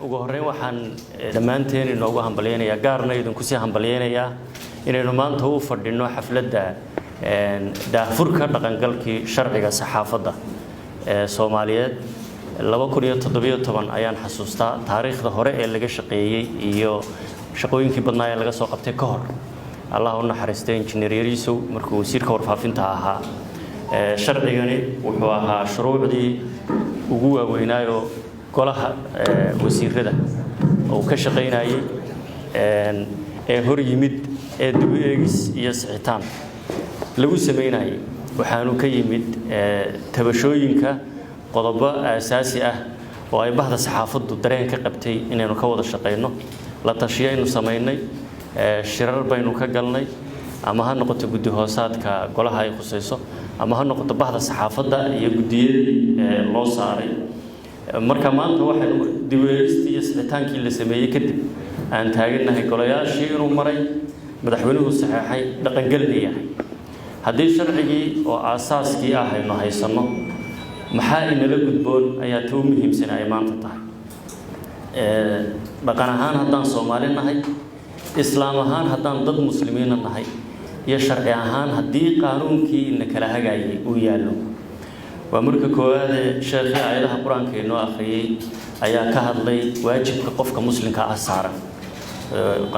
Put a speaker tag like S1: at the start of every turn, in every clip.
S1: ugu horeyn waxaan dhammaanteen inoogu hambalyeynaya gaarna idinku sii hambalyeynaya inaynu maanta u fadhino xafladda daahfurka dhaqangalkii sharciga saxaafadda ee Soomaaliyeed 2017 ayaan xasuustaa taariikhda hore ee laga shaqeeyay iyo shaqooyinkii badnaa ee laga soo qabtay ka hor Allah u naxariistay injineer Yariisow markuu wasiirka warfaafinta ahaa sharcigani wuxuu ahaa shuruucdii ugu waaweynaayo golaha wasiirada oo ka shaqeynayay ee hor yimid ee dib u eegis iyo saxiitaan lagu sameynayay waxaanu ka yimid tabashooyinka qodobo asaasi ah oo ay bahda saxaafaddu dareen ka qabtay inaynu ka wada shaqeyno la tashiyaynu sameynay shirar baynu ka galnay ama ha noqoto guddi hoosaadka golaha ay khusayso ama ha noqoto bahda saxaafadda iyo guddiyada loo saaray marka maanta waxaan dib u eegistii iyo saxitaankii la sameeyay kadib aan taaganahay golayaashii inuu maray madaxweynuhu saxeexay dhaqangelinaya haddii sharcigii oo aasaaskii ah aynu haysano maxaa inala gudboon ayaa tuu muhiimsan ay maanta tahay dhaqan ahaan haddaan Soomaali nahay islaam ahaan haddaan dad muslimiin nahay iyo sharci ahaan haddii qaanuunkii in kala hagaayay uu yaalo waa marka koowaad sheekhi aayadaha quraanka inoo akhriyay ayaa ka hadlay waajibka qofka muslimka ah saaran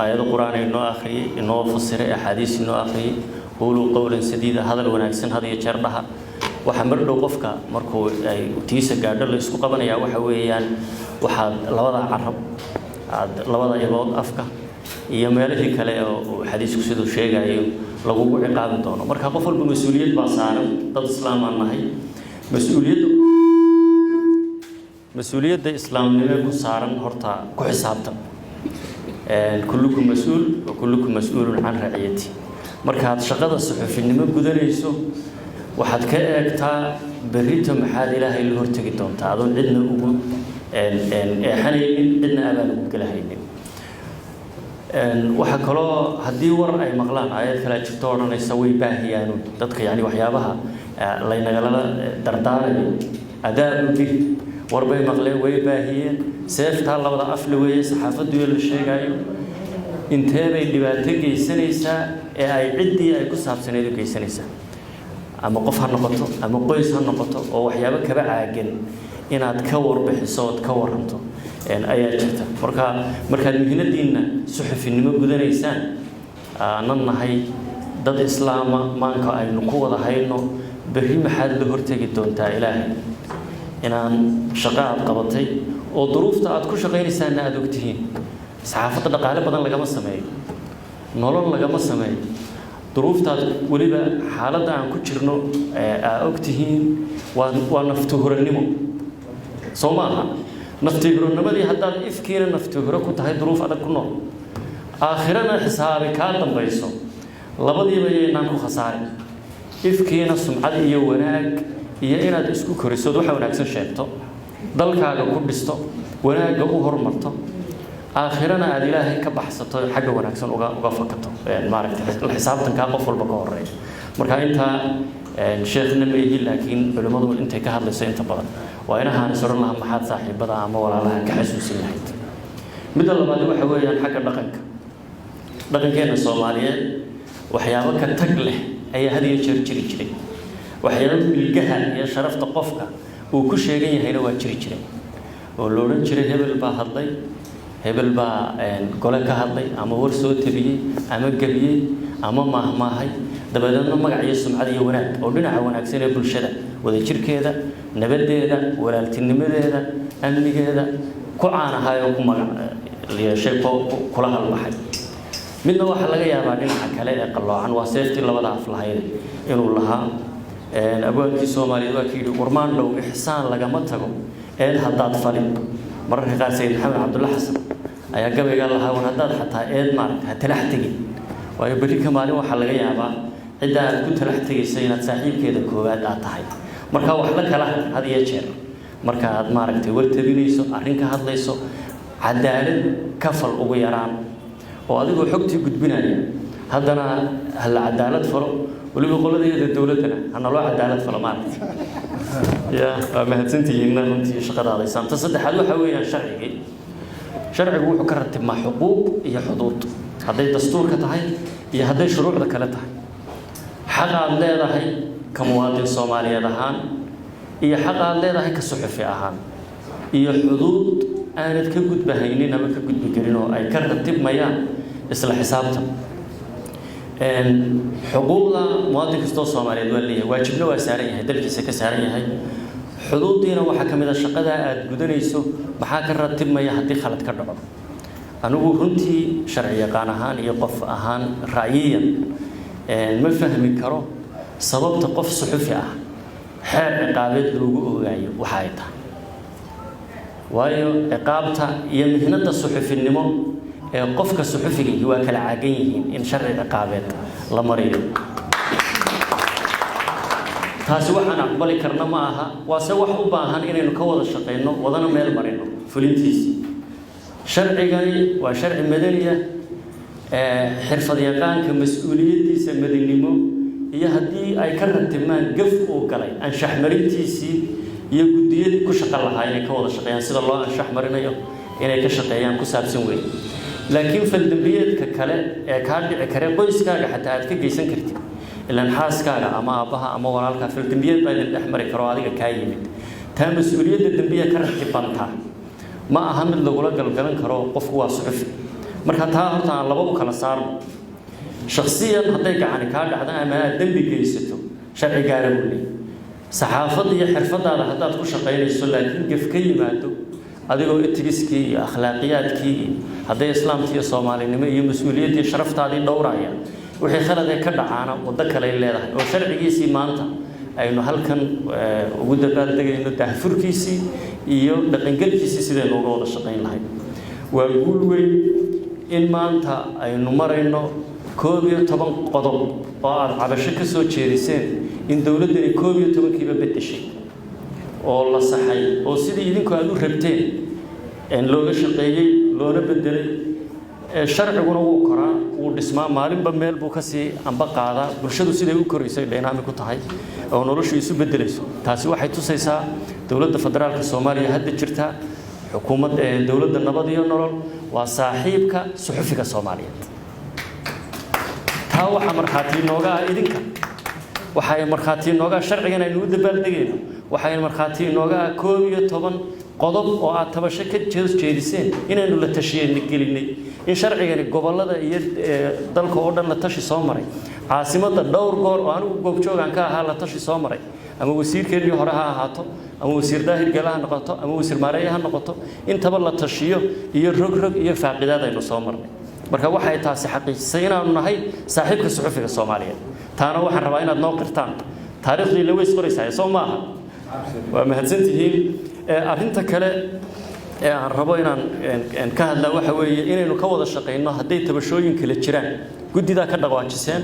S1: aayado quraan inoo akhriyay inoo fasiray ahadiis inoo akhriyay qulu qawlan sadida hadal wanaagsan hadiyo jeer dhaha waxa mardhow qofka markuu ay tiisa gaadho la isku qabanaya waxa weeyaan waxa labada carab labada ibood afka iyo meelihii kale oo xadiisku sidoo sheegayo lagu ciqaabi doono marka qof walba mas'uuliyad baa saaran dad islaam ah nahay مسؤولية الإسلام نبغى صارن هرتا كحسابته كلكم مسؤول وكلكم مسؤول عن رعيته مركات شقة الصحف النمو قدريسو واحد كأكتا بريتم حال إله اللي هرتقدون تعالوا عندنا أقول حنين عندنا أبان كلهين وحكلا هدي ورا أي مغلان آيات كلا تشتورنا يسوي باهيانو تدق يعني وحيابها الله ينقلنا دردارني أداء به وربي مغلي ويباهيين سيف تعالى وضع أفل ويا صحافة دول الشيء جايو انتهى اللي بعتقي سنيسا أي عدي أي كسب سنيدو كي سنيسا أما قف هالنقطة أما قيس هالنقطة أو حيابك بعاجن إن أتكور بحصات كور أنتو يعني أي جهة مركا المهنة ديننا صحف النمو جدنا إنسان ننا هاي ضد إسلام ما نكا أي نقوة هاينو بريم حد لهرتك دون تا إلهي إن شقاء قبضتي وظروف تاعت كل شقين إنسان أدوكتين صحافة القاهرة بدن لقى مسمى نولن لقى مسمى ظروف تاعت ولبا حالة عن كتشرنو أوكتين ونفتهر النمو صومها نفتهر النمو دي حتى إفكير نفتهر كنت هاي ظروف على كنور آخرنا حسابي كاتم بيسو لبدي بيجي نانكو خسارة إفكينا سمعة يوناك iyo inaad isku koriso waxa wanaagsan sheegto dalkaaga ku dhisto wanaaga u hormarto aakhirana aad ilaahay ka baxsato xagga wanaagsan uga fakato maaragtay xisaabtan ka qof walba ka horeeyo marka inta sheekhna meeyi laakiin culimadu intay ka hadlayso inta badan waa inahan soo laha maxaad saaxiibada ama walaalaha ka xasuusin lahayd mid labaad waxa weeyaan xagga dhaqankeena Soomaaliyeed waxyaabo ka tag leh ayaa hadiyo jeer jiri jiray waxyaabo bilgahan iyo sharafta qofka uu ku sheegan yahayna waa jiri jiray oo looran jiray hebel baa hadlay hebel baa gole ka hadlay ama war soo tabiyay ama galiyay ama maahmaahay dabadeedna magac iyo sumcad iyo wanaag oo dhinaca wanaagsan ee bulshada wada jirkeeda nabadeeda walaaltinimadeeda amnigeeda ku caanahay oo ku magac leeyahay kula halbaxay midna waxa laga yaabaa dhinaca kale ee qaloocan waa seeftii labada af lahayd inuu lahaa أبوك الصومالي وكيل ورمان لو إحسان لجمع تجو إيه هداد فلين مرة قال سيد محمد عبد الله حسن أيها قبل قال له هون هداد حتى إيه مارك هتلحتجي ويبري كمالي وحلا جيابا إذا كنت لحتجي سينات سحيب كده كوباد أتاعي مركا وحلا كلا هذه يشير مركا هاد مارك تقول تبينيسو أرينك هاد ليسو عدالة كفل وغيران وهذا هو حكتي قد بناني هذانا هلا عدالة فرو ولو يقولوا ذي الدولة أنا لو عدالة فلمات يا ما هتنتي إن أنتي شقة هذا يسام تصدق حلو حوي الشرعي sharcigu wuxuu ka ratibmaa xuquuq iyo xuduud hadday dastuurka tahay iyo hadday shuruucda kale tahay xaq aad leedahay ka muwaadin Soomaaliyeed ahaan iyo xaq aad leedahay ka suxufi ahaan iyo xuduud aanad ka gudbahaynin ama ka gudbi karin oo ay ka ratibmayaan isla xisaabtan xuquuqda muwaadin kastoo Soomaaliyeed waa leeyahay waajibna waa saaran yahay dalkiisa ka saaran yahay xuduudiina waxa kamid ah shaqada aad gudanayso maxaa ka ratibmaya haddii khalad ka dhaco anigu runtii sharci yaqaan ahaan iyo qof ahaan ra'yiyan ma fahmi karo sababta qof suxufi ah xeer ciqaabeed loogu ogaayo waxa ay tahay waayo ciqaabta iyo mihnada suxufinimo ee qofka suxufiga waa kala caagan yihiin in sharci ciqaabeed la mariyo taasi waxaan aqbali karna ma aha waase wax u baahan inaynu ka wada shaqeyno wadana meel marino fulintiisa sharcigani waa sharci madaniya xirfad yaqaanka mas'uuliyadiisa madanimo iyo haddii ay ka ratibmaan gaf uu galay anshax marintiisii iyo gudiyada ku shaqo lahaa inay ka wada shaqeeyaan sida loo anshax marinayo inay ka shaqeeyaan ku saabsan weyn laakiin faldambiyeedka kale ee ka dhici kara qoyskaaga xataa aad ka geysan kartid ilaan xaaskaaga ama aabaha ama walaalka faldambiyeed baa idin dhex mari karo adiga kaa yimid taa mas'uuliyadda dambiya ka ratibanta ma aha mid lagula galgalan karo qofku waa suxufi marka taa horta aan laba u kala saarno shakhsiyan hadday gacani kaa dhacdo ama aad dambi geysato sharci gaara buu leeyahay saxaafadda iyo xirfadaada haddaad ku shaqaynayso laakiin gaf ka yimaado adigoo etigiskii iyo akhlaaqiyaadkii hadday islaamkii iyo soomaalinimo iyo mas'uuliyaddii sharaftaadii dhowraya wixii khalad ee ka dhacaana waddo kale ay leedahay oo sharcigiisii maanta aynu halkan ugu dabaaldegayno daahfurkiisii iyo dhaqangelkiisii sidaynu uga wada shaqayn lahayd waa guul weyn in maanta aynu marayno 11 qodob oo aad cabasho ka soo jeediseen in dawladdani 11kiiba bedeshay oo la saxay oo sidii idinku aad u rabteen in looga shaqeeyay loona bedelay sharciguna wuu koraa wuu dhismaa maalinba meel buu ka sii amba qaadaa bulshadu siday u koraysay dynamic ku tahay oo noloshu isu bedelayso taasi waxay tusaysaa dawladda federaalka Soomaaliya hadda jirta xukuumadda dawladda nabad iyo nolol waa saaxiibka suxufiga Soomaaliyeed taa waxa marxaati nooga idinka waxay marxaati nooga sharcigan aynu u dabaaldegayno waxay marxaati nooga 11 qodob oo aad tabasho ka jeediseen inaynu la tashiyeyn gelinay in sharcigani gobolada iyo dalka oo dhan la tashi soo maray caasimada dhowr goor oo anigu goobjoogan ka ahaa la tashi soo maray ama wasiirkeedii hore ha ahaato ama wasiir daahir galaha noqoto ama wasiir maareeyaha noqoto intaba la tashiyo iyo rog iyo faaqidaad aynu soo marnay marka waxay taasi xaqiiqsay inaanu nahay saaxiibka suxufiga Soomaaliyeed taana waxaan rabaa inaad noo qirtaan taariikhdii la weys qoraysaa soo maaha waa mahadsantihiin arrinta kale ee aan rabo inaan ka hadla waxa weeye inaynu ka wada shaqeyno hadday tabashooyin kala jiraan gudida ka dhaqaajiseen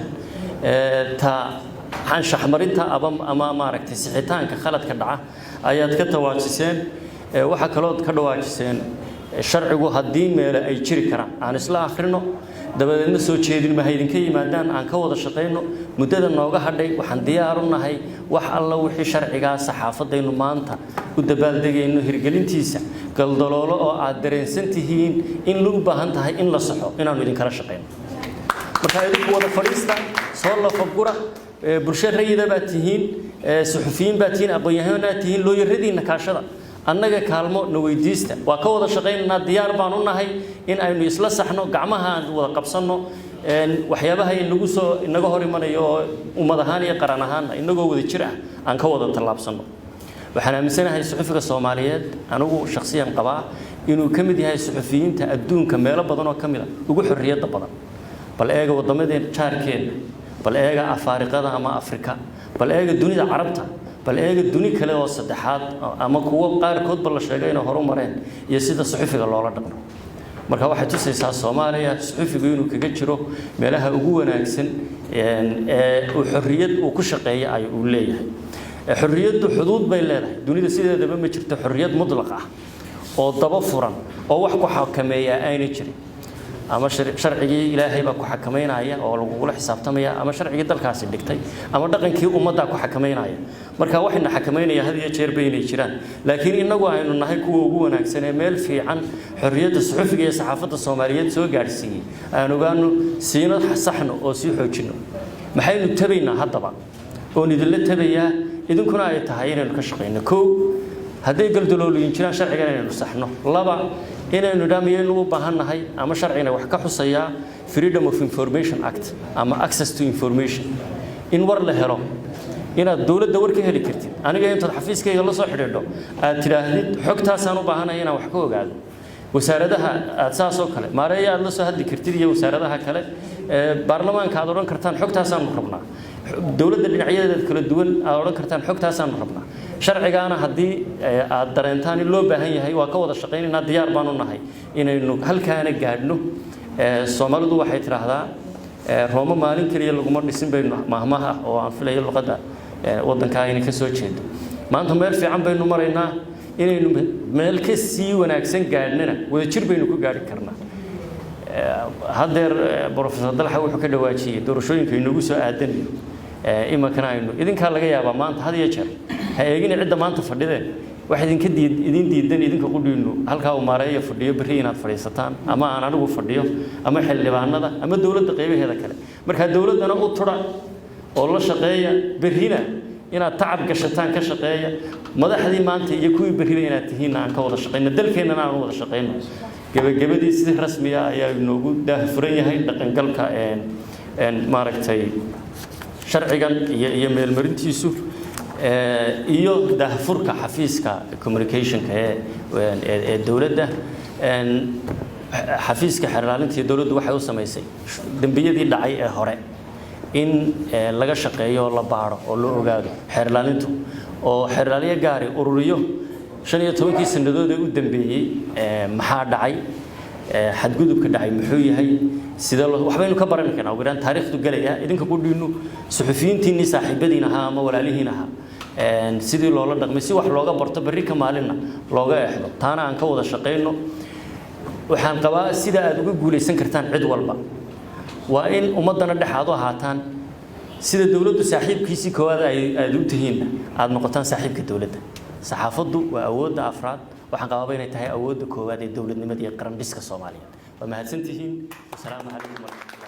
S1: ta anshax marinta ama maaragtay sixitaanka khaladka dhaca ayaad ka tawaajiseen waxa kale oo ka dhawaajiseen sharcigu haddii meel ay jiri karaan aan isla akhrino dabadeedna soo jeedin ma haydinka yimaadaan aan ka wada shaqeyno muddada nooga hadhay waxaan diyaar u nahay wax alla wixii sharciga saxaafadaynu maanta u dabaaldegayno hirgelintiisa galdaloolo oo aad dareensan tihiin in loo baahan tahay in la saxo inaanu idin kala shaqeyno marka idinku wada fadhiista soo la fagura bulshada rayida baa tihiin suxufiyiin baa tihiin aqoon-yahanada baa tihiin looyaradiina kaashada annaga kaalmo na weydiista waa ka wada shaqeynaa diyaar baan u nahay in aynu isla saxno gacmaha aan wada qabsano waxyaabaha inaga hor imanayo oo ummad ahaan iyo qaran ahaan inagoo wada jir ah aan ka wada tallaabsano waxaan aaminsanahay suxufiga Soomaaliyeed anigu shakhsiyan qabaa inuu ka mid yahay suxufiyiinta adduunka meelo badan oo ka mid ah ugu xorriyadda badan bal eega waddamadeen jaarkeena bal eega Afrikada ama Afrika bal eega dunida Carabta bal eega duni kale oo saddexaad ama kuwa qaar kood bal la sheegay inay horumareen iyo sida suxufiga loola dhaqmo marka waxay tusaysaa Soomaaliya suxufigu inuu kaga jiro meelaha ugu wanaagsan ee xorriyad uu ku shaqeeyo ay u leeyahay xorriyaddu xuduud bay leedahay dunida sideedaba ma jirto xorriyad mutlaq ah oo daba furan oo wax ku xakameeya ayna jirin ama sharcigii ilaahay baa ku xakameynaya oo lagu xisaabtamaya ama sharcigii dalkaasi dhigtay ama dhaqankii ummadda ku xakameynaya marka waxayna xakameynaya had iyo jeer bay jiraan laakiin inagu aynu nahay kuwa ugu wanaagsan ee meel fiican xorriyadda suxufiga iyo saxaafadda Soomaaliyeed soo gaarsiiyay aan ogaano siino saxno oo si xoojino maxaynu tabaynaa haddaba oo idinla tabayaa idinkuna ay tahay inaynu ka shaqeyno koow hadday galdaloolooyin jiraan sharciga inaynu saxno laba inaynu dhaamiyaynu u baahannahay ama sharciina wax ka xusaya Freedom of Information Act ama Access to Information in war la helo inaad dawladda war ka heli kartid aniga inta xafiiskayga la soo xidhiidho aad tiraahdid xogtaas aan u baahanahay inaan wax ka ogaado wasaaradaha aad saas oo kale maareeya aad la soo hadli kartid iyo wasaaradaha kale baarlamaanka aad oran kartaan xogtaas aan rabnaa dawladda dhinacyadeeda kala duwan aad oran kartaan xogtaas aan rabnaa sharcigaana haddii aad dareentaan in loo baahan yahay waa ka wada shaqeynaynaa diyaar baan u nahay inaynu halkaana gaadhno Soomaalidu waxay tiraahdaa Roma maalin kaliya laguma dhisin baynu mahmaha oo aan filayo luqadda waddanka inay ka soo jeedo maanta meel fiican baynu maraynaa inaynu meel ka sii wanaagsan gaadhnana wada jir baynu ku gaari karnaa hadeer Professor Dalxa wuxuu ka dhawaajiyay doorashooyinka inagu soo aadan imankana aynu idinka laga yaabaa maanta had iyo jeer ha eegin cidda maanta fadhideen wax idinka diidan idinka qudhiino halka uu maareeyo fadhiyo bari inaad fadhiisataan ama aan anigu fadhiyo ama xildhibaanada ama dawladda qaybaheeda kale marka dawladana u tura oo la shaqeeya barina inaad tacab gashataan ka shaqeeya madaxdii maanta iyo kuwii bariba inaad tihiin aan ka wada shaqeyno dalkeenana aan wada shaqeyno gabagabadii si rasmi ah ayaa inoogu daahfuran yahay dhaqangalka maaragtay sharcigan iyo meelmarintiisu iyo daahfurka xafiiska communicationka ee dawladda xafiiska xiraalinta dawladdu waxay u sameysay dambiyadii dhacay ee hore in laga shaqeeyo la baaro oo loo ogaado xiraalintu oo xiraaliye gaari ururiyo 15 sanadood ee u dambeeyay maxaa dhacay xadgudubka dhacay muxuu yahay sida waxbaynu ka baran karnaa oo garan taariikhdu galaya idinka ku dhiino suxufiyiintiina saaxiibadiina ama walaalihiina sidii loola dhaqmay si wax looga barto bari ka maalina looga eexdo taana aan ka wada shaqeyno waxaan qabaa sida aad uga guuleysan kartaan cid walba waa in ummadana dhaxaado ahaataan sida dawladdu saaxiibkiisii koowaad ay u tihiin aad noqotaan saaxiibka dawladda saxaafaddu waa awoodda afraad waxaan qabaa inay tahay awoodda koowaad ee dawladnimada iyo qaran dhiska Soomaaliyeed waa mahadsantihiin assalaamu calaykum